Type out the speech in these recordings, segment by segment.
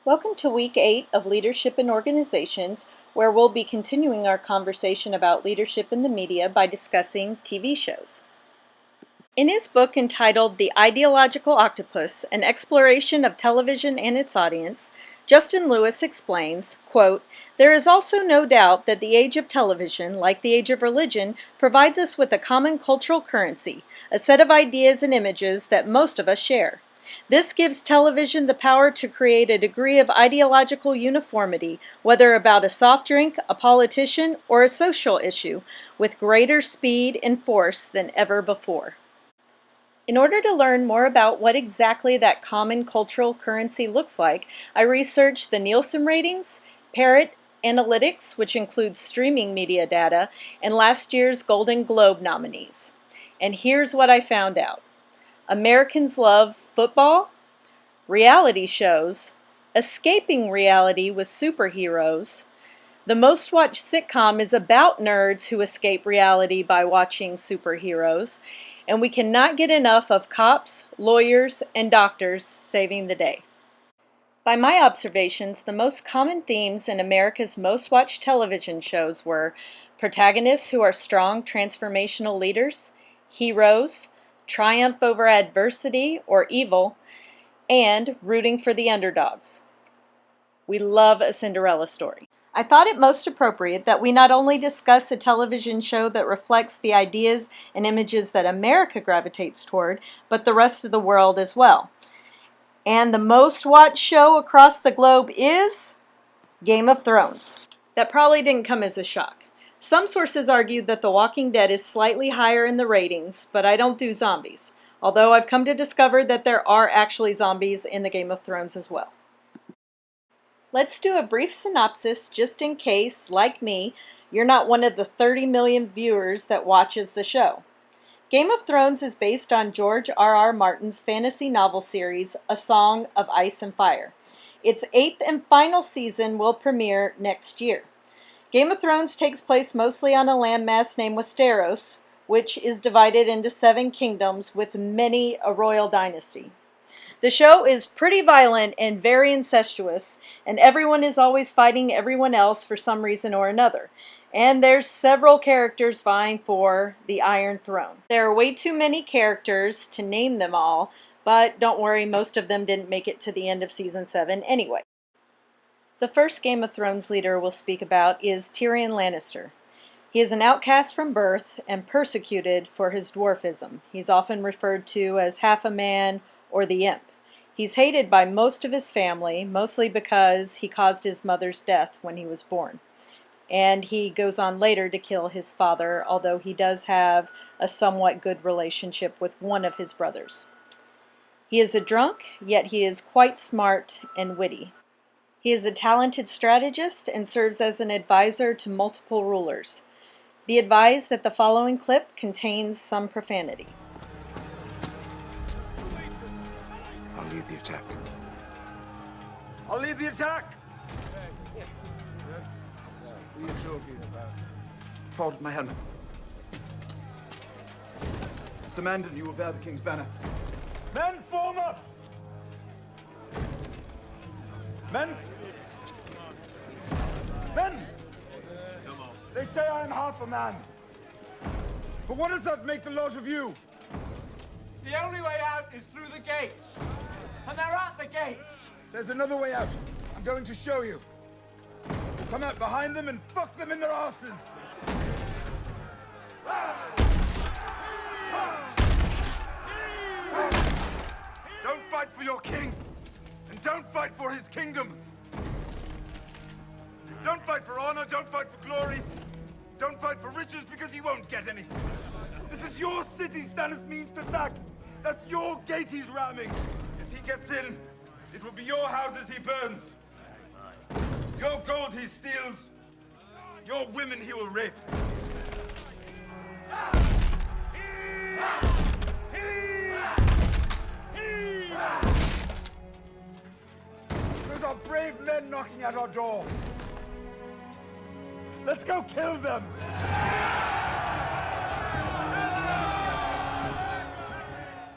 Welcome to Week 8 of Leadership in Organizations, where we'll be continuing our conversation about leadership in the media by discussing TV shows. In his book entitled The Ideological Octopus, An Exploration of Television and Its Audience, Justin Lewis explains, quote, "There is also no doubt that the age of television, like the age of religion, provides us with a common cultural currency, a set of ideas and images that most of us share. This gives television the power to create a degree of ideological uniformity, whether about a soft drink, a politician, or a social issue, with greater speed and force than ever before." In order to learn more about what exactly that common cultural currency looks like, I researched the Nielsen ratings, Parrot Analytics, which includes streaming media data, and last year's Golden Globe nominees. And here's what I found out. Americans love football, reality shows, escaping reality with superheroes. The most watched sitcom is about nerds who escape reality by watching superheroes, and we cannot get enough of cops, lawyers, and doctors saving the day. By my observations, the most common themes in America's most watched television shows were protagonists who are strong transformational leaders, heroes, triumph over adversity or evil, and rooting for the underdogs. We love a Cinderella story. I thought it most appropriate that we not only discuss a television show that reflects the ideas and images that America gravitates toward, but the rest of the world as well. And the most watched show across the globe is Game of Thrones. That probably didn't come as a shock. Some sources argue that The Walking Dead is slightly higher in the ratings, but I don't do zombies, although I've come to discover that there are actually zombies in the Game of Thrones as well. Let's do a brief synopsis just in case, like me, you're not one of the 30 million viewers that watches the show. Game of Thrones is based on George R.R. Martin's fantasy novel series, A Song of Ice and Fire. Its 8th and final season will premiere next year. Game of Thrones takes place mostly on a landmass named Westeros, which is divided into 7 kingdoms with many a royal dynasty. The show is pretty violent and very incestuous, and everyone is always fighting everyone else for some reason or another. And there's several characters vying for the Iron Throne. There are way too many characters to name them all, but don't worry, most of them didn't make it to the end of Season 7 anyway. The first Game of Thrones leader we'll speak about is Tyrion Lannister. He is an outcast from birth and persecuted for his dwarfism. He's often referred to as half a man or the imp. He's hated by most of his family, mostly because he caused his mother's death when he was born. And he goes on later to kill his father, although he does have a somewhat good relationship with one of his brothers. He is a drunk, yet he is quite smart and witty. He is a talented strategist and serves as an advisor to multiple rulers. Be advised that the following clip contains some profanity. I'll lead the attack. I'll lead the attack! What are you talking about? Forward, my helmet. Sir Mandon, you will bear the king's banner. Men, form up! Men! Men! They say I am half a man. But what does that make the lot of you? The only way out is through the gates. And they're at the gates. There's another way out. I'm going to show you. Come out behind them and fuck them in their asses. Don't fight for your king. And don't fight for his kingdoms. Don't fight for honor. Don't fight for glory. Don't fight for riches because he won't get any. This is your city Stannis means to sack. That's your gate he's ramming. If he gets in, it will be your houses he burns. Your gold he steals. Your women he will rape. Those are brave men knocking at our door. Let's go kill them!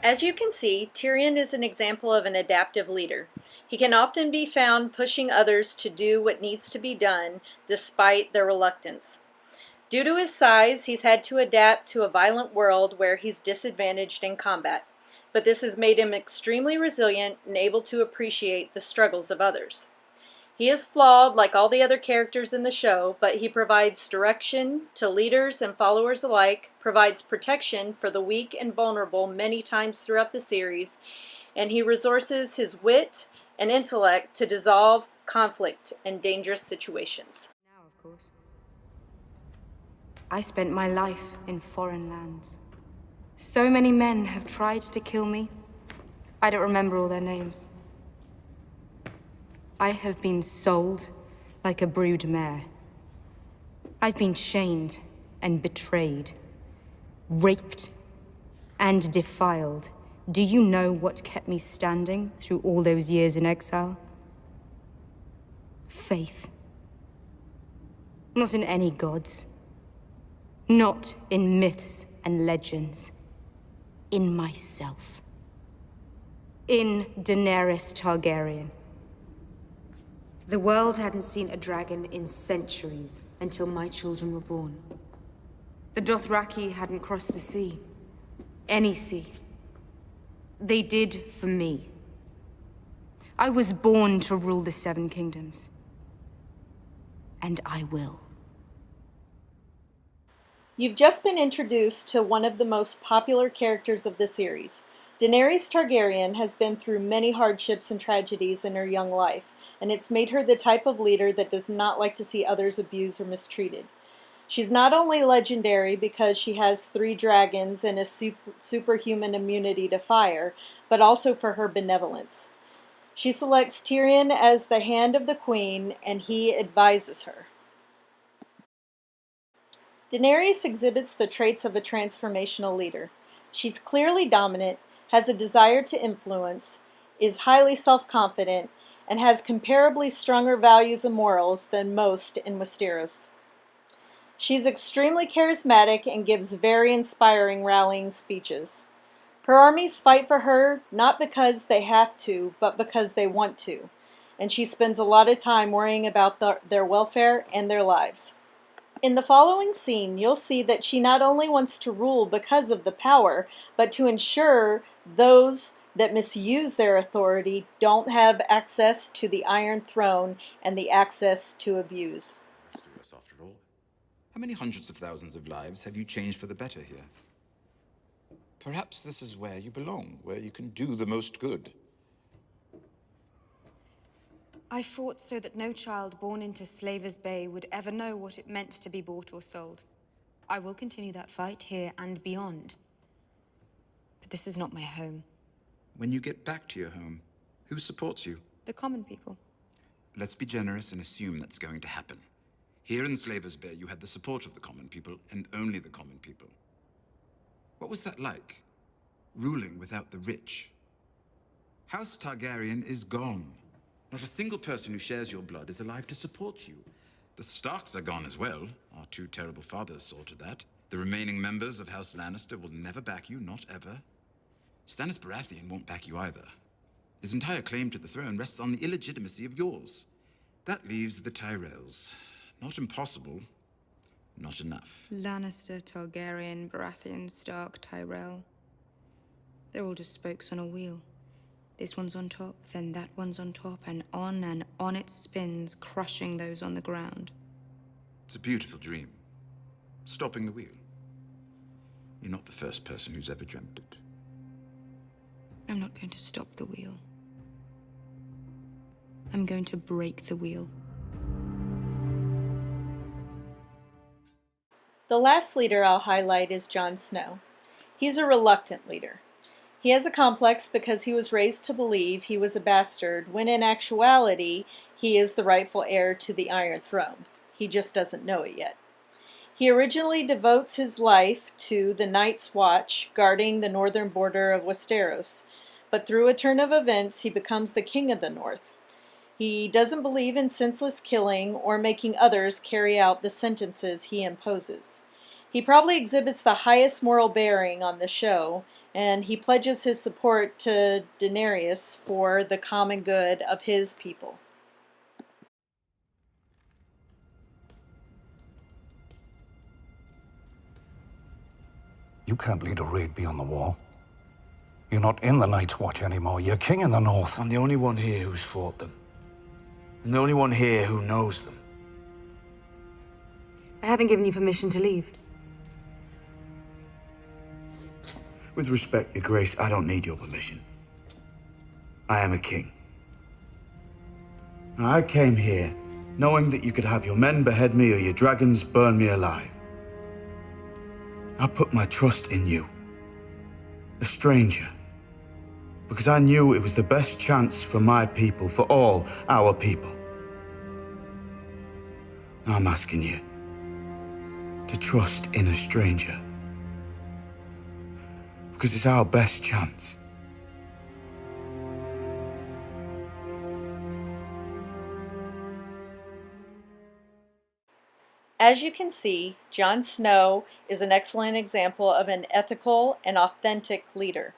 As you can see, Tyrion is an example of an adaptive leader. He can often be found pushing others to do what needs to be done despite their reluctance. Due to his size, he's had to adapt to a violent world where he's disadvantaged in combat, but this has made him extremely resilient and able to appreciate the struggles of others. He is flawed like all the other characters in the show, but he provides direction to leaders and followers alike, provides protection for the weak and vulnerable many times throughout the series, and he resources his wit and intellect to dissolve conflict in dangerous situations. Now, of course. I spent my life in foreign lands. So many men have tried to kill me. I don't remember all their names. I have been sold like a brood mare. I've been shamed and betrayed, raped and defiled. Do you know what kept me standing through all those years in exile? Faith. Not in any gods. Not in myths and legends. In myself. In Daenerys Targaryen. The world hadn't seen a dragon in centuries until my children were born. The Dothraki hadn't crossed the sea. Any sea. They did for me. I was born to rule the Seven Kingdoms. And I will. You've just been introduced to one of the most popular characters of the series. Daenerys Targaryen has been through many hardships and tragedies in her young life, and it's made her the type of leader that does not like to see others abused or mistreated. She's not only legendary because she has 3 dragons and a superhuman immunity to fire, but also for her benevolence. She selects Tyrion as the hand of the queen, and he advises her. Daenerys exhibits the traits of a transformational leader. She's clearly dominant, has a desire to influence, is highly self-confident, and has comparably stronger values and morals than most in Westeros. She's extremely charismatic and gives very inspiring rallying speeches. Her armies fight for her not because they have to, but because they want to, and she spends a lot of time worrying about their welfare and their lives. In the following scene, you'll see that she not only wants to rule because of the power, but to ensure those that misuse their authority don't have access to the Iron Throne and the access to abuse. After all, how many hundreds of thousands of lives have you changed for the better here? Perhaps this is where you belong, where you can do the most good. I fought so that no child born into Slaver's Bay would ever know what it meant to be bought or sold. I will continue that fight here and beyond. But this is not my home. When you get back to your home, who supports you? The common people. Let's be generous and assume that's going to happen. Here in Slaver's Bay, you had the support of the common people, and only the common people. What was that like? Ruling without the rich? House Targaryen is gone. Not a single person who shares your blood is alive to support you. The Starks are gone as well. Our 2 terrible fathers saw to that. The remaining members of House Lannister will never back you, not ever. Stannis Baratheon won't back you either. His entire claim to the throne rests on the illegitimacy of yours. That leaves the Tyrells. Not impossible, not enough. Lannister, Targaryen, Baratheon, Stark, Tyrell. They're all just spokes on a wheel. This one's on top, then that one's on top, and on it spins, crushing those on the ground. It's a beautiful dream. Stopping the wheel. You're not the first person who's ever dreamt it. I'm not going to stop the wheel. I'm going to break the wheel. The last leader I'll highlight is Jon Snow. He's a reluctant leader. He has a complex because he was raised to believe he was a bastard, when in actuality, he is the rightful heir to the Iron Throne. He just doesn't know it yet. He originally devotes his life to the Night's Watch, guarding the northern border of Westeros, but through a turn of events, he becomes the king of the North. He doesn't believe in senseless killing or making others carry out the sentences he imposes. He probably exhibits the highest moral bearing on the show, and he pledges his support to Daenerys for the common good of his people. You can't lead a raid beyond the wall. You're not in the Night's Watch anymore. You're king in the North. I'm the only one here who's fought them. I'm the only one here who knows them. I haven't given you permission to leave. With respect, Your Grace, I don't need your permission. I am a king. Now, I came here knowing that you could have your men behead me or your dragons burn me alive. I put my trust in you, a stranger, because I knew it was the best chance for my people, for all our people. Now I'm asking you to trust in a stranger, because it's our best chance. As you can see, Jon Snow is an excellent example of an ethical and authentic leader.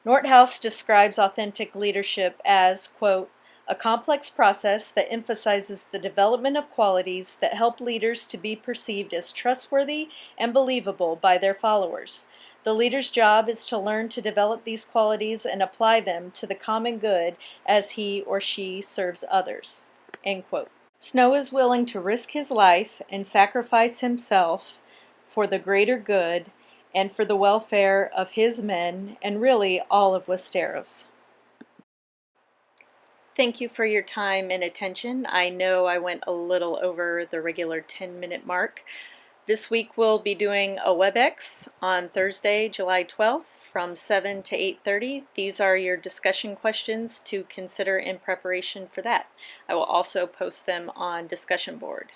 Nordhaus describes authentic leadership as, quote, a complex process that emphasizes the development of qualities that help leaders to be perceived as trustworthy and believable by their followers. The leader's job is to learn to develop these qualities and apply them to the common good as he or she serves others, end quote. Snow is willing to risk his life and sacrifice himself for the greater good and for the welfare of his men and really all of Westeros. Thank you for your time and attention. I know I went a little over the regular 10-minute mark. This week we'll be doing a WebEx on Thursday, July 12th from 7 to 8:30. These are your discussion questions to consider in preparation for that. I will also post them on discussion board.